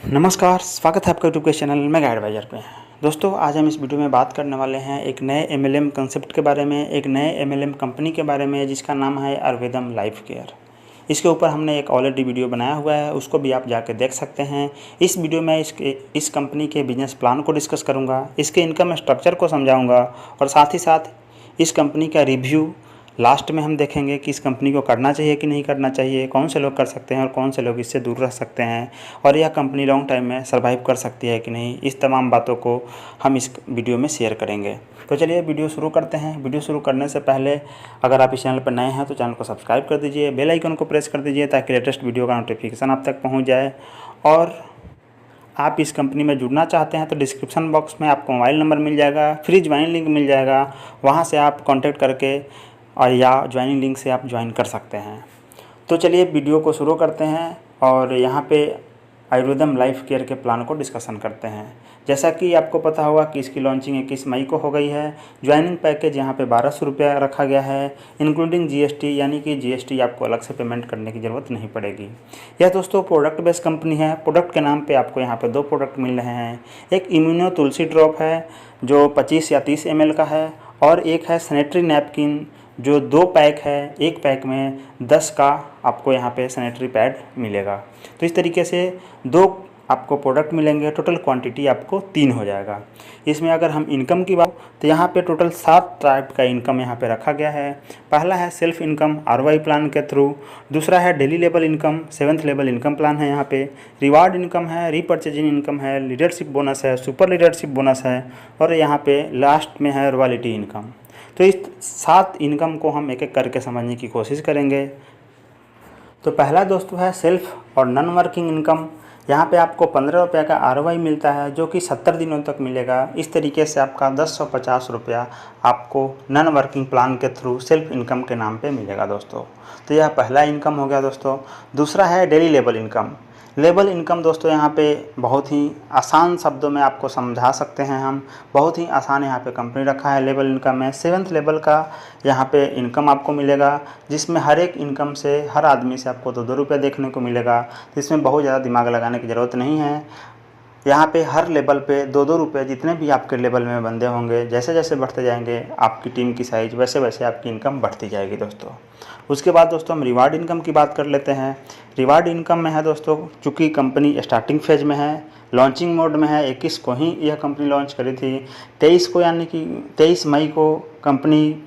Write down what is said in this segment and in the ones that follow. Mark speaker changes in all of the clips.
Speaker 1: नमस्कार, स्वागत है आपका यूट्यूब के चैनल मेगा एडवाइज़र पे। दोस्तों, आज हम इस वीडियो में बात करने वाले हैं एक नए एमएलएम कंसेप्ट के बारे में, एक नए एमएलएम कंपनी के बारे में जिसका नाम है आयुर्वेदम लाइफ केयर। इसके ऊपर हमने एक ऑलरेडी वीडियो बनाया हुआ है, उसको भी आप जाके देख सकते हैं। इस वीडियो में इस कंपनी के बिजनेस प्लान को डिस्कस करूँगा, इसके इनकम स्ट्रक्चर को समझाऊँगा और साथ ही साथ इस कंपनी का रिव्यू लास्ट में हम देखेंगे कि इस कंपनी को करना चाहिए कि नहीं करना चाहिए, कौन से लोग कर सकते हैं और कौन से लोग इससे दूर रह सकते हैं, और यह कंपनी लॉन्ग टाइम में सर्वाइव कर सकती है कि नहीं। इस तमाम बातों को हम इस वीडियो में शेयर करेंगे। तो चलिए वीडियो शुरू करते हैं। वीडियो शुरू करने से पहले अगर आप इस चैनल पर नए हैं तो चैनल को सब्सक्राइब कर दीजिए, बेल आइकन को प्रेस कर दीजिए ताकि लेटेस्ट वीडियो का नोटिफिकेशन आप तक पहुँच जाए। और आप इस कंपनी में जुड़ना चाहते हैं तो डिस्क्रिप्शन बॉक्स में आपको मोबाइल नंबर मिल जाएगा, फ्री ज्वाइन लिंक मिल जाएगा, वहाँ से आप कॉन्टैक्ट करके और या ज्वाइनिंग लिंक से आप ज्वाइन कर सकते हैं। तो चलिए वीडियो को शुरू करते हैं और यहाँ पे आयुर्वेदम लाइफ केयर के प्लान को डिस्कशन करते हैं। जैसा कि आपको पता होगा कि इसकी लॉन्चिंग 21 मई को हो गई है। ज्वाइनिंग पैकेज यहाँ पे 1200 रुपया रखा गया है, इंक्लूडिंग जीएसटी, यानी कि जीएसटी आपको अलग से पेमेंट करने की ज़रूरत नहीं पड़ेगी। यह दोस्तों प्रोडक्ट बेस्ड कंपनी है। प्रोडक्ट के नाम पे आपको यहाँ पे 2 प्रोडक्ट मिल रहे हैं। एक इम्यूनो तुलसी ड्रॉप है जो 25 या 30 ml का है, और एक है सैनिटरी नैपकिन जो 2 पैक है। एक पैक में 10 का आपको यहाँ पे सैनिटरी पैड मिलेगा। तो इस तरीके से 2 आपको प्रोडक्ट मिलेंगे, टोटल क्वांटिटी आपको 3 हो जाएगा। इसमें अगर हम इनकम की बात तो यहाँ पे टोटल 7 टाइप का इनकम यहाँ पे रखा गया है। पहला है सेल्फ इनकम आरवाई प्लान के थ्रू, दूसरा है daily level income, 7th level income plan है। यहाँ पे रिवार्ड इनकम है, रीपर्चेजिंग इनकम है, लीडरशिप बोनस है, सुपर लीडरशिप बोनस है, और यहाँ पे लास्ट में है रॉयल्टी इनकम। तो इस 7 इनकम को हम एक एक करके समझने की कोशिश करेंगे। तो पहला दोस्तों है सेल्फ और नॉन वर्किंग इनकम। यहाँ पे आपको 15 रुपये का आरवाई मिलता है जो कि 70 दिनों तक मिलेगा। इस तरीके से आपका 1050 रुपया आपको नॉन वर्किंग प्लान के थ्रू सेल्फ इनकम के नाम पे मिलेगा दोस्तों। तो यह पहला इनकम हो गया दोस्तों। दूसरा है daily level income. Level income दोस्तों यहाँ पे बहुत ही आसान शब्दों में आपको समझा सकते हैं हम। बहुत ही आसान यहाँ पे कंपनी रखा है। लेवल इनकम में 7th लेवल का यहाँ पे इनकम आपको मिलेगा, जिसमें हर एक इनकम से हर आदमी से आपको 2-2 रुपये देखने को मिलेगा। तो इसमें बहुत ज़्यादा दिमाग लगाने की ज़रूरत नहीं है। यहाँ पे हर लेवल पे 2-2 रुपये, जितने भी आपके लेवल में बंदे होंगे, जैसे जैसे बढ़ते जाएंगे आपकी टीम की साइज, वैसे वैसे आपकी इनकम बढ़ती जाएगी दोस्तों। उसके बाद दोस्तों हम रिवार्ड इनकम की बात कर लेते हैं। रिवार्ड इनकम में है दोस्तों, चूँकि कंपनी स्टार्टिंग फेज में है, लॉन्चिंग मोड में है, 21 को ही यह कंपनी लॉन्च करी थी। 23 को यानी कि 23 मई को कंपनी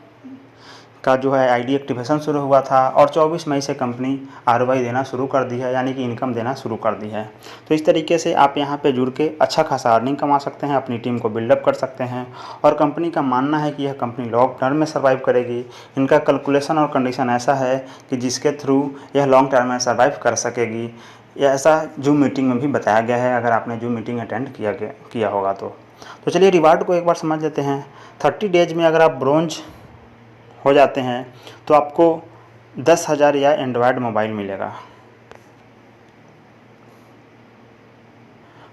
Speaker 1: का जो है आईडी एक्टिवेशन शुरू हुआ था, और 24 मई से कंपनी आरवाई देना शुरू कर दी है, यानी कि इनकम देना शुरू कर दी है। तो इस तरीके से आप यहाँ पे जुड़ के अच्छा खासा अर्निंग कमा सकते हैं, अपनी टीम को बिल्डअप कर सकते हैं। और कंपनी का मानना है कि यह कंपनी लॉन्ग टर्म में सर्वाइव करेगी। इनका कैलकुलेशन और कंडीशन ऐसा है कि जिसके थ्रू यह लॉन्ग टर्म में सर्वाइव कर सकेगी। यह ऐसा जूम मीटिंग में भी बताया गया है, अगर आपने जूम मीटिंग अटेंड किया होगा तो चलिए रिवार्ड को एक बार समझ लेते हैं। 30 डेज में अगर आप ब्रोंज हो जाते हैं तो आपको 10,000 या एंड्रॉयड मोबाइल मिलेगा।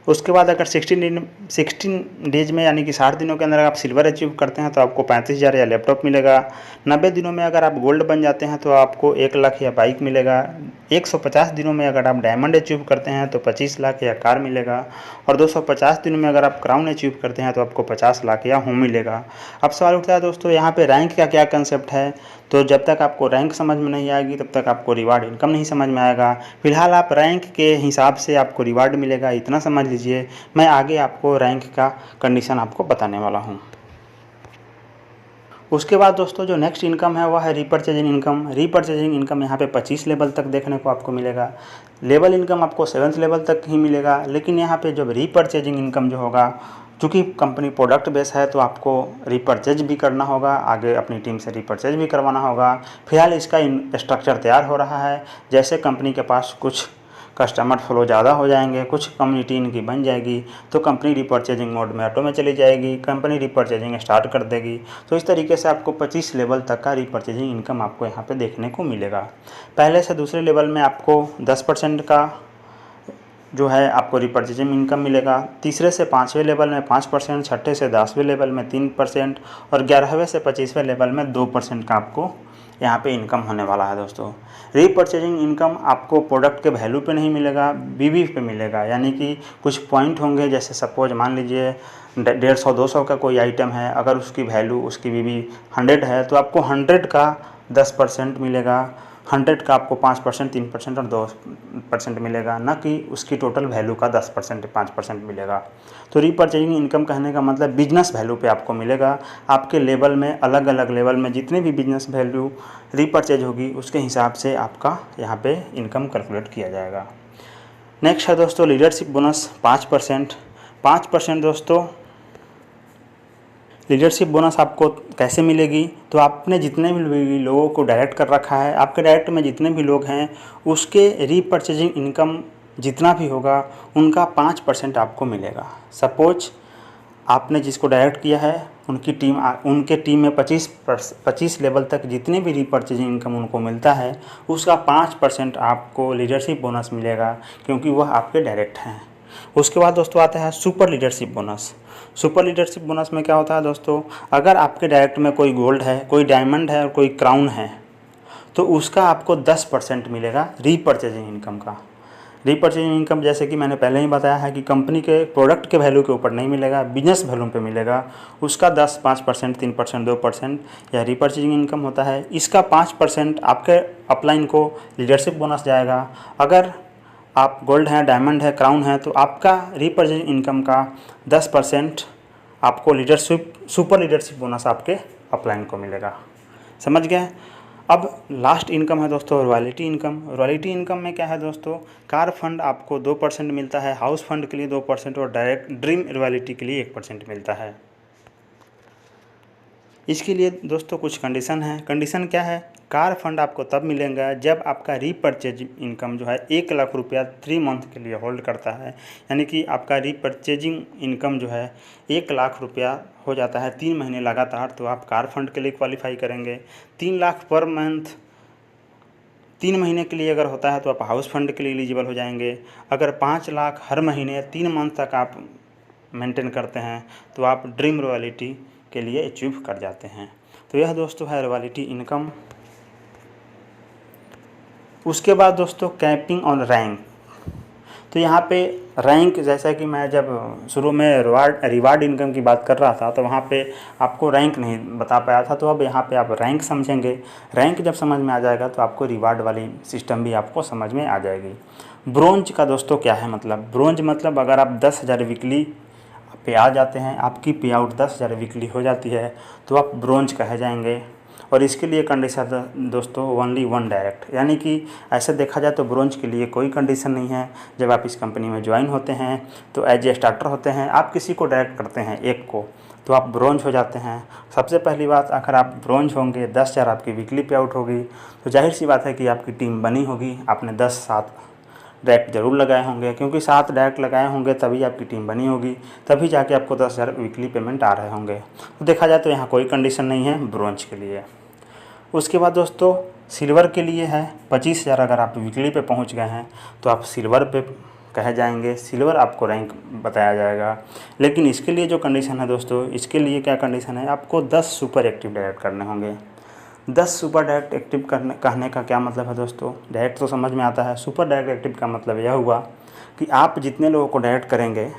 Speaker 1: उसके बाद अगर 16 डेज में यानी कि 60 दिनों के अंदर आप सिल्वर अचीव करते हैं तो आपको 35,000 या लैपटॉप मिलेगा। 90 दिनों में अगर आप गोल्ड बन जाते हैं तो आपको 1 लाख या बाइक मिलेगा। 150 दिनों में अगर आप डायमंड अचीव करते हैं तो 25 लाख या कार मिलेगा। और 250 दिनों में अगर आप क्राउन अचीव करते हैं तो आपको 50 लाख या होम मिलेगा। अब सवाल उठता है दोस्तों, यहाँ पे रैंक का क्या कंसेप्ट है। तो जब तक आपको रैंक समझ में नहीं आएगी तब तक आपको रिवार्ड इनकम नहीं समझ में आएगा। फिलहाल आप रैंक के हिसाब से आपको रिवार्ड मिलेगा, इतना समझ लीजिए। मैं आगे आपको रैंक का कंडीशन आपको बताने वाला हूँ। उसके बाद दोस्तों जो नेक्स्ट इनकम है वह है रीपर्चेजिंग इनकम। रीपर्चेजिंग इनकम यहाँ पे 25 लेवल तक देखने को आपको मिलेगा। लेवल इनकम आपको 7th लेवल तक ही मिलेगा, लेकिन यहाँ पे जब रीपर्चेजिंग इनकम जो होगा, चूँकि कंपनी प्रोडक्ट बेस है तो आपको रीपर्चेज भी करना होगा, आगे अपनी टीम से रीपर्चेज भी करवाना होगा। फिलहाल इसका स्ट्रक्चर तैयार हो रहा है। जैसे कंपनी के पास कुछ कस्टमर फ्लो ज़्यादा हो जाएंगे, कुछ कम्युनिटी इनकी बन जाएगी, तो कंपनी रीपर्चेजिंग मोड में ऑटो में चली जाएगी, कंपनी रीपर्चेजिंग स्टार्ट कर देगी। तो इस तरीके से आपको 25 लेवल तक का रीपर्चेजिंग इनकम आपको यहाँ पे देखने को मिलेगा। पहले से दूसरे लेवल में आपको 10% का जो है आपको रीपर्चेजिंग इनकम मिलेगा। तीसरे से 5वें लेवल में 5%, छठे से 10वें लेवल में 3%, और 11वें से 25वें लेवल में 2% का आपको यहाँ पे इनकम होने वाला है दोस्तों। रीपरचेजिंग इनकम आपको प्रोडक्ट के वैल्यू पे नहीं मिलेगा, बीवी पे मिलेगा। यानी कि कुछ पॉइंट होंगे, जैसे सपोज मान लीजिए 150-200 का कोई आइटम है, अगर उसकी वैल्यू उसकी बीवी 100 है तो आपको 100 का 10% मिलेगा, 100 का आपको 5%, 3% और 2% मिलेगा, ना कि उसकी टोटल वैल्यू का 10% 5% मिलेगा। तो रीपरचेजिंग इनकम कहने का मतलब बिजनेस वैल्यू पे आपको मिलेगा। आपके लेवल में, अलग अलग लेवल में जितने भी बिजनेस वैल्यू रीपरचेज होगी उसके हिसाब से आपका यहाँ पे इनकम कैलकुलेट किया जाएगा। नेक्स्ट है दोस्तों लीडरशिप बोनस 5%। दोस्तों लीडरशिप बोनस आपको कैसे मिलेगी, तो आपने जितने भी लोगों को डायरेक्ट कर रखा है, आपके डायरेक्ट में जितने भी लोग हैं उसके रीपरचेजिंग इनकम जितना भी होगा उनका 5% आपको मिलेगा। सपोज आपने जिसको डायरेक्ट किया है उनके टीम में 25 लेवल तक जितने भी रीपरचेजिंग इनकम उनको मिलता है उसका 5% आपको लीडरशिप बोनस मिलेगा, क्योंकि वह आपके डायरेक्ट हैं। उसके बाद दोस्तों आता है super leadership bonus. Super leadership bonus में क्या होता है दोस्तों, अगर आपके डायरेक्ट में कोई गोल्ड है, कोई डायमंड है और कोई क्राउन है तो उसका आपको 10% मिलेगा रीपरचेजिंग इनकम का। रीपरचेजिंग इनकम जैसे कि मैंने पहले ही बताया है कि कंपनी के प्रोडक्ट के वैल्यू के ऊपर नहीं मिलेगा, बिजनेस वैल्यू पे मिलेगा। उसका 10, 5%, 3%, 2% यह रीपरचेजिंग इनकम होता है। इसका 5% आपके अपलाइन को लीडरशिप बोनस जाएगा। अगर आप गोल्ड हैं, डायमंड है, क्राउन है तो आपका रीपरचेजिंग इनकम का 10% आपको सुपर लीडरशिप बोनस आपके अपलाइन को मिलेगा। समझ गए। अब लास्ट इनकम है दोस्तों रॉयल्टी इनकम। रॉयल्टी इनकम में क्या है दोस्तों, कार फंड आपको 2% मिलता है, हाउस फंड के लिए 2% और डायरेक्ट ड्रीम रॉयल्टी के लिए 1% मिलता है। इसके लिए दोस्तों कुछ कंडीशन है। कंडीशन क्या है, कार फंड आपको तब मिलेगा जब आपका रीपरचेज इनकम जो है 1 लाख रुपया 3 मंथ के लिए होल्ड करता है। यानी कि आपका रीपरचेजिंग इनकम जो है 1 लाख रुपया हो जाता है 3 महीने लगातार, तो आप कार फंड के लिए क्वालिफाई करेंगे। 3 लाख पर मंथ 3 महीने के लिए अगर होता है तो आप हाउस फंड के लिए एलिजिबल हो जाएंगे। अगर 5 लाख हर महीने 3 मंथ तक आप मेंटेन करते हैं तो आप ड्रीम रॉयल्टी के लिए अचीव कर जाते हैं। तो यह दोस्तों है रॉयल्टी इनकम। उसके बाद दोस्तों कैपिंग ऑन रैंक। तो यहाँ पे रैंक, जैसा कि मैं जब शुरू में रिवार्ड इनकम की बात कर रहा था तो वहाँ पे आपको रैंक नहीं बता पाया था, तो अब यहाँ पे आप रैंक समझेंगे। रैंक जब समझ में आ जाएगा तो आपको रिवार्ड वाली सिस्टम भी आपको समझ में आ जाएगी। ब्रोंज का दोस्तों क्या है मतलब, ब्रोंज मतलब अगर आप 10,000 वीकली पे आ जाते हैं, आपकी पे आउट 10,000 वीकली हो जाती है तो आप ब्रोंज कहे जाएंगे। और इसके लिए कंडीशन दोस्तों ओनली 1 डायरेक्ट, यानी कि ऐसे देखा जाए तो ब्रोंज के लिए कोई कंडीशन नहीं है। जब आप इस कंपनी में ज्वाइन होते हैं तो एज ए स्टार्टर होते हैं, आप किसी को डायरेक्ट करते हैं एक को, तो आप ब्रोंज हो जाते हैं। सबसे पहली बात, अगर आप ब्रोंज होंगे 10,000 आपकी वीकली पे आउट होगी तो जाहिर सी बात है कि आपकी टीम बनी होगी, आपने 10-7 डायरेक्ट ज़रूर लगाए होंगे, क्योंकि 7 डायरेक्ट लगाए होंगे तभी आपकी टीम बनी होगी, तभी जाके आपको 10,000 वीकली पेमेंट आ रहे होंगे। तो देखा जाए तो यहाँ कोई कंडीशन नहीं है ब्रोंज के लिए। उसके बाद दोस्तों सिल्वर के लिए है 25,000। अगर आप वीकली पे पहुँच गए हैं तो आप सिल्वर पे कहे जाएंगे, सिल्वर आपको रैंक बताया जाएगा। लेकिन इसके लिए जो कंडीशन है दोस्तों, इसके लिए क्या कंडीशन है, आपको 10 सुपर एक्टिव डायरेक्ट करने होंगे। 10 सुपर डायरेक्ट एक्टिव कहने का क्या मतलब है दोस्तों, डायरेक्ट तो समझ में आता है, सुपर डायरेक्ट एक्टिव का मतलब यह हुआ कि आप जितने लोगों को डायरेक्ट करेंगे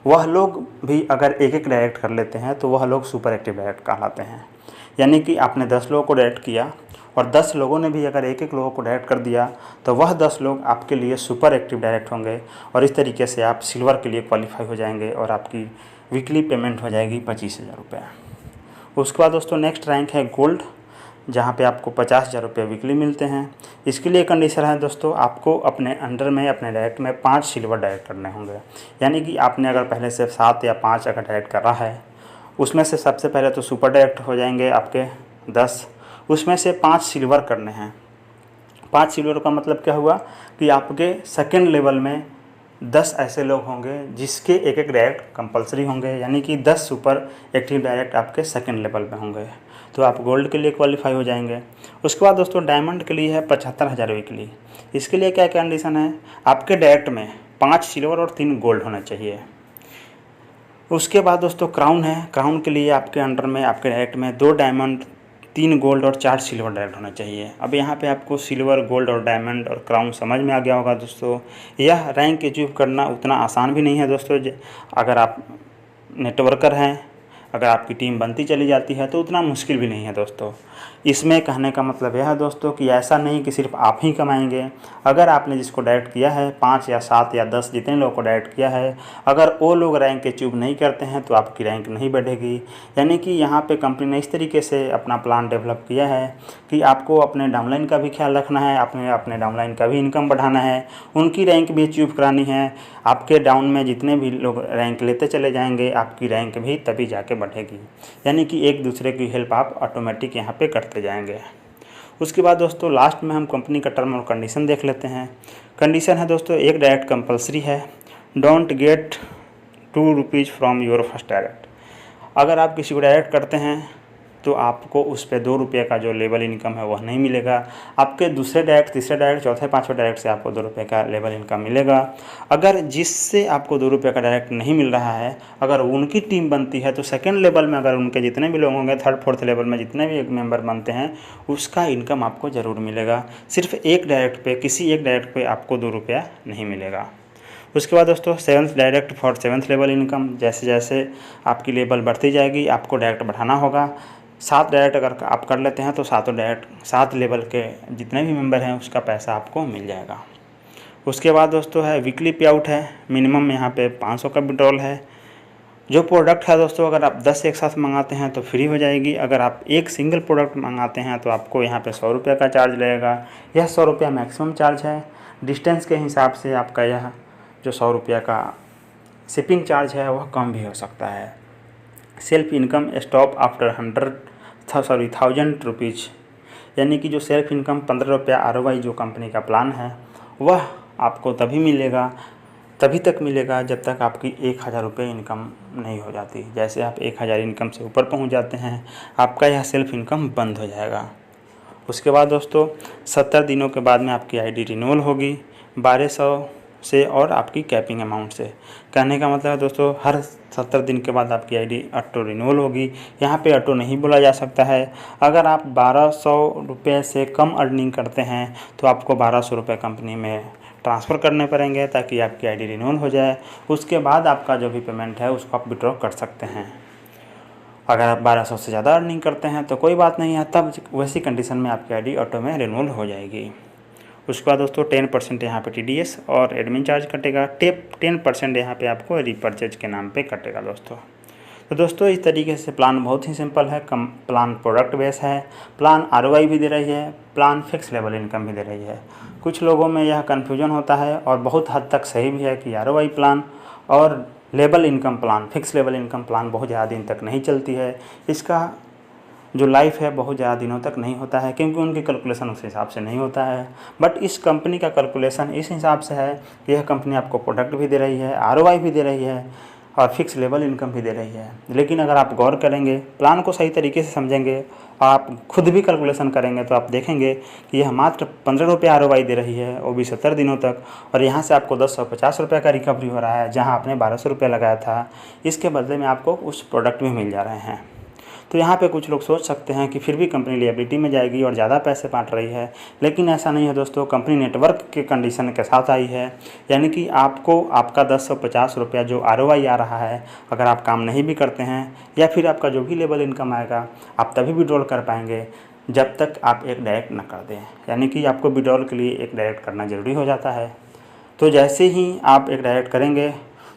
Speaker 1: वह लोग भी अगर एक डायरेक्ट कर लेते हैं तो वह लोग सुपर एक्टिव डायरेक्ट कहलाते हैं। यानी कि आपने 10 लोगों को डायरेक्ट किया और 10 लोगों ने भी अगर एक लोगों को डायरेक्ट कर दिया तो वह 10 लोग आपके लिए सुपर एक्टिव डायरेक्ट होंगे, और इस तरीके से आप सिल्वर के लिए क्वालिफाई हो जाएंगे और आपकी वीकली पेमेंट हो जाएगी 25,000 रुपये। उसके बाद दोस्तों नेक्स्ट रैंक है गोल्ड, जहाँ पे आपको 50,000 रुपये वीकली मिलते हैं। इसके लिए कंडीशन है दोस्तों, आपको अपने अंडर में, अपने डायरेक्ट में 5 सिल्वर डायरेक्ट करने होंगे। यानी कि आपने अगर पहले से 7 या 5 अगर डायरेक्ट कर रहा है, उसमें से सबसे पहले तो सुपर डायरेक्ट हो जाएंगे आपके 10, उसमें से 5 सिल्वर करने हैं। 5 सिल्वर का मतलब क्या हुआ कि आपके सेकेंड लेवल में 10 ऐसे लोग होंगे जिसके एक डायरेक्ट कंपलसरी होंगे, यानी कि 10 सुपर एक्टिव डायरेक्ट आपके सेकेंड लेवल में होंगे, तो आप गोल्ड के लिए क्वालिफाई हो जाएंगे। उसके बाद दोस्तों डायमंड के लिए है 75,000 वीकली। इसके लिए क्या कंडीशन है, आपके डायरेक्ट में 5 सिल्वर और 3 गोल्ड होना चाहिए। उसके बाद दोस्तों क्राउन है, क्राउन के लिए आपके अंडर में, आपके डायरेक्ट में 2 डायमंड, 3 गोल्ड और 4 सिल्वर डायरेक्ट होना चाहिए। अब यहाँ पे आपको सिल्वर, गोल्ड और डायमंड और क्राउन समझ में आ गया होगा दोस्तों। यह रैंक अचीव करना उतना आसान भी नहीं है दोस्तों। अगर आप नेटवर्कर हैं, अगर आपकी टीम बनती चली जाती है तो उतना मुश्किल भी नहीं है दोस्तों। इसमें कहने का मतलब यह है दोस्तों कि ऐसा नहीं कि सिर्फ आप ही कमाएंगे। अगर आपने जिसको डायरेक्ट किया है, 5 या 7 या 10 जितने लोगों को डायरेक्ट किया है, अगर वो लोग रैंक अचीव नहीं करते हैं तो आपकी रैंक नहीं बढ़ेगी। यानी कि यहाँ पे कंपनी ने इस तरीके से अपना प्लान डेवलप किया है कि आपको अपने डाउनलाइन का भी ख्याल रखना है, अपने डाउनलाइन का भी इनकम बढ़ाना है, उनकी रैंक भी अचीव करानी है। आपके डाउन में जितने भी लोग रैंक लेते चले जाएंगे, आपकी रैंक भी तभी जाके बढ़ेगी। यानी कि एक दूसरे की हेल्प आप ऑटोमेटिक यहाँ पे करते जाएंगे। उसके बाद दोस्तों लास्ट में हम कंपनी का टर्म और कंडीशन देख लेते हैं। कंडीशन है दोस्तों, एक डायरेक्ट कंपलसरी है। Don't get ₹2 from your first direct. अगर आप किसी को डायरेक्ट करते हैं तो आपको उस पर ₹2 का जो लेवल इनकम है वह नहीं मिलेगा। आपके दूसरे डायरेक्ट, तीसरे डायरेक्ट, चौथे, पाँचवें डायरेक्ट से आपको ₹2 का लेवल इनकम मिलेगा। अगर जिससे आपको ₹2 का डायरेक्ट नहीं मिल रहा है, अगर उनकी टीम बनती है तो सेकंड लेवल में अगर उनके जितने भी लोग होंगे, थर्ड फोर्थ लेवल में जितने भी मेंबर बनते हैं, उसका इनकम आपको ज़रूर मिलेगा। सिर्फ एक डायरेक्ट पे, किसी एक डायरेक्ट पे आपको ₹2 नहीं मिलेगा। उसके बाद दोस्तों 7th direct for 7th level income. जैसे जैसे आपकी लेवल बढ़ती जाएगी आपको डायरेक्ट बढ़ाना होगा। 7 डायरेक्ट अगर आप कर लेते हैं तो 7 डायरेक्ट 7 लेवल के जितने भी मेंबर हैं उसका पैसा आपको मिल जाएगा। उसके बाद दोस्तों है वीकली पे आउट है। मिनिमम यहाँ पे 500 का विड्रॉल है। जो प्रोडक्ट है दोस्तों, अगर आप 10 एक साथ मंगाते हैं तो फ्री हो जाएगी। अगर आप एक सिंगल प्रोडक्ट मंगाते हैं तो आपको यहाँ पे ₹100 का चार्ज लगेगा। यह ₹100 मैक्सिमम चार्ज है। डिस्टेंस के हिसाब से आपका यह जो ₹100 का शिपिंग चार्ज है वह कम भी हो सकता है। सेल्फ इनकम स्टॉप आफ्टर 1000 यानी कि जो सेल्फ इनकम ₹15 ROI जो कंपनी का प्लान है वह आपको तभी तक मिलेगा जब तक आपकी ₹1000 इनकम नहीं हो जाती। जैसे आप 1000 इनकम से ऊपर पहुंच जाते हैं आपका यह सेल्फ इनकम बंद हो जाएगा। उसके बाद दोस्तों 70 दिनों के बाद में आपकी आईडी रिन्यूअल होगी 1200 से और आपकी कैपिंग अमाउंट से। कहने का मतलब है दोस्तों, हर 70 दिन के बाद आपकी आईडी ऑटो रिन्यूअल होगी। यहाँ पे ऑटो नहीं बोला जा सकता है। अगर आप ₹1200 से कम अर्निंग करते हैं तो आपको ₹1200 कंपनी में ट्रांसफ़र करने पड़ेंगे ताकि आपकी आईडी रिन्यूअल हो जाए। उसके बाद आपका जो भी पेमेंट है उसको आप विड्रॉ कर सकते हैं। अगर आप 1200 से ज़्यादा अर्निंग करते हैं तो कोई बात नहीं है, तब वैसी कंडीशन में आपकी आईडी ऑटो में रिन्यूअल हो जाएगी। उसके बाद दोस्तों 10% यहाँ पे TDS और एडमिन चार्ज कटेगा। 10% यहाँ पे आपको रीपरचेज के नाम पे कटेगा दोस्तों। तो दोस्तों इस तरीके से प्लान बहुत ही सिंपल है। प्लान प्रोडक्ट बेस है, प्लान ROI भी दे रही है, प्लान फिक्स लेवल इनकम भी दे रही है। कुछ लोगों में यह कन्फ्यूजन होता है और बहुत हद तक सही भी है कि ROI प्लान और level income plan, fix level income plan बहुत ज़्यादा दिन तक नहीं चलती है। इसका जो लाइफ है बहुत ज़्यादा दिनों तक नहीं होता है क्योंकि उनकी कैलकुलेशन उस हिसाब से नहीं होता है। बट इस कंपनी का कैलकुलेशन इस हिसाब से है कि यह कंपनी आपको प्रोडक्ट भी दे रही है, ROI भी दे रही है और फिक्स लेवल इनकम भी दे रही है। लेकिन अगर आप गौर करेंगे, प्लान को सही तरीके से समझेंगे, आप खुद भी कैलकुलेशन करेंगे तो आप देखेंगे कि यह मात्र ₹15 ROI दे रही है, वो भी 70 दिनों तक। और यहाँ से आपको ₹1050 का रिकवरी हो रहा है जहाँ आपने ₹1200 लगाया था। इसके बदले में आपको कुछ प्रोडक्ट भी मिल जा रहे हैं। तो यहाँ पे कुछ लोग सोच सकते हैं कि फिर भी कंपनी लिएबिलिटी में जाएगी और ज़्यादा पैसे बांट रही है, लेकिन ऐसा नहीं है दोस्तों। कंपनी नेटवर्क के कंडीशन के साथ आई है, यानी कि आपको आपका ₹1050 जो ROI आ रहा है, अगर आप काम नहीं भी करते हैं या फिर आपका जो भी लेवल इनकम आएगा आप तभी विड्रॉल कर पाएंगे जब तक आप एक डायरेक्ट न कर दें। यानी कि आपको विड्रॉल के लिए एक डायरेक्ट करना ज़रूरी हो जाता है। तो जैसे ही आप एक डायरेक्ट करेंगे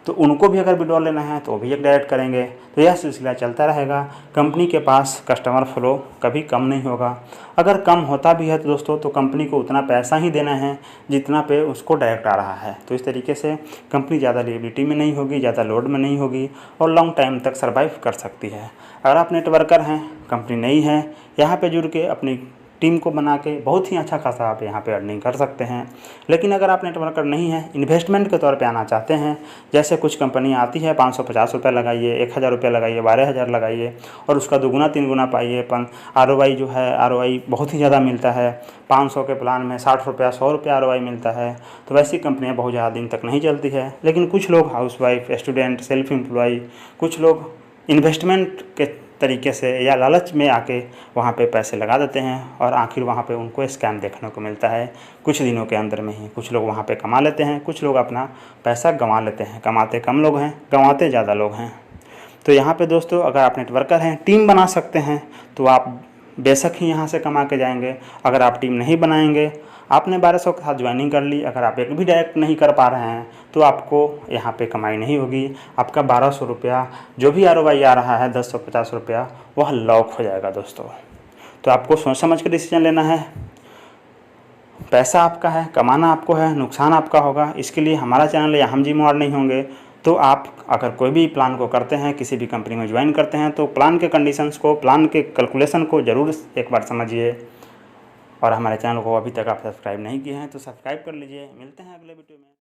Speaker 1: तो उनको भी अगर विड्रॉल लेना है तो वो भी एक डायरेक्ट करेंगे। तो यह सिलसिला चलता रहेगा। कंपनी के पास कस्टमर फ्लो कभी कम नहीं होगा। अगर कम होता भी है तो दोस्तों तो कंपनी को उतना पैसा ही देना है जितना पे उसको डायरेक्ट आ रहा है। तो इस तरीके से कंपनी ज़्यादा लिएबिलिटी में नहीं होगी, ज़्यादा लोड में नहीं होगी और लॉन्ग टाइम तक सर्वाइव कर सकती है। अगर आप नेटवर्कर हैं, कंपनी नहीं है, यहाँ पर जुड़ के अपनी टीम को बना के बहुत ही अच्छा खासा आप यहाँ पे अर्निंग कर सकते हैं। लेकिन अगर आप नेटवर्कर नहीं है, इन्वेस्टमेंट के तौर पे आना चाहते हैं, जैसे कुछ कंपनी आती है ₹550 लगाइए, ₹1000 लगाइए, 12,000 लगाइए और उसका 2 3 गुना पाइए। ROI जो है ROI बहुत ही ज़्यादा मिलता है। 500 के प्लान में ₹60 ₹100 ROI मिलता है। तो वैसी कंपनियाँ बहुत ज़्यादा दिन तक नहीं चलती है। लेकिन कुछ लोग हाउसवाइफ, स्टूडेंट, सेल्फ एम्प्लॉय, कुछ लोग इन्वेस्टमेंट के तरीके से या लालच में आके वहाँ पे पैसे लगा देते हैं और आखिर वहाँ पे उनको स्कैम देखने को मिलता है कुछ दिनों के अंदर में ही। कुछ लोग वहाँ पे कमा लेते हैं, कुछ लोग अपना पैसा गंवा लेते हैं। कमाते कम लोग हैं, गंवाते ज़्यादा लोग हैं। तो यहाँ पे दोस्तों अगर आप नेटवर्कर हैं, टीम बना सकते हैं तो आप बेशक ही यहाँ से कमा के जाएंगे। अगर आप टीम नहीं बनाएंगे, आपने 1200 के साथ ज्वाइनिंग कर ली, अगर आप एक भी डायरेक्ट नहीं कर पा रहे हैं तो आपको यहाँ पे कमाई नहीं होगी। आपका 1200 रुपया जो भी ROI आ रहा है 1050 रुपया वह लॉक हो जाएगा दोस्तों। तो आपको सोच समझ के डिसीजन लेना है। पैसा आपका है, कमाना आपको है, नुकसान आपका होगा। इसके लिए हमारा चैनल या हम जिम्मेवार नहीं होंगे। तो आप अगर कोई भी प्लान को करते हैं, किसी भी कंपनी में ज्वाइन करते हैं तो प्लान के कंडीशंस को, प्लान के कैलकुलेशन को ज़रूर एक बार समझिए। और हमारे चैनल को अभी तक आप सब्सक्राइब नहीं किए हैं तो सब्सक्राइब कर लीजिए। मिलते हैं अगले वीडियो में।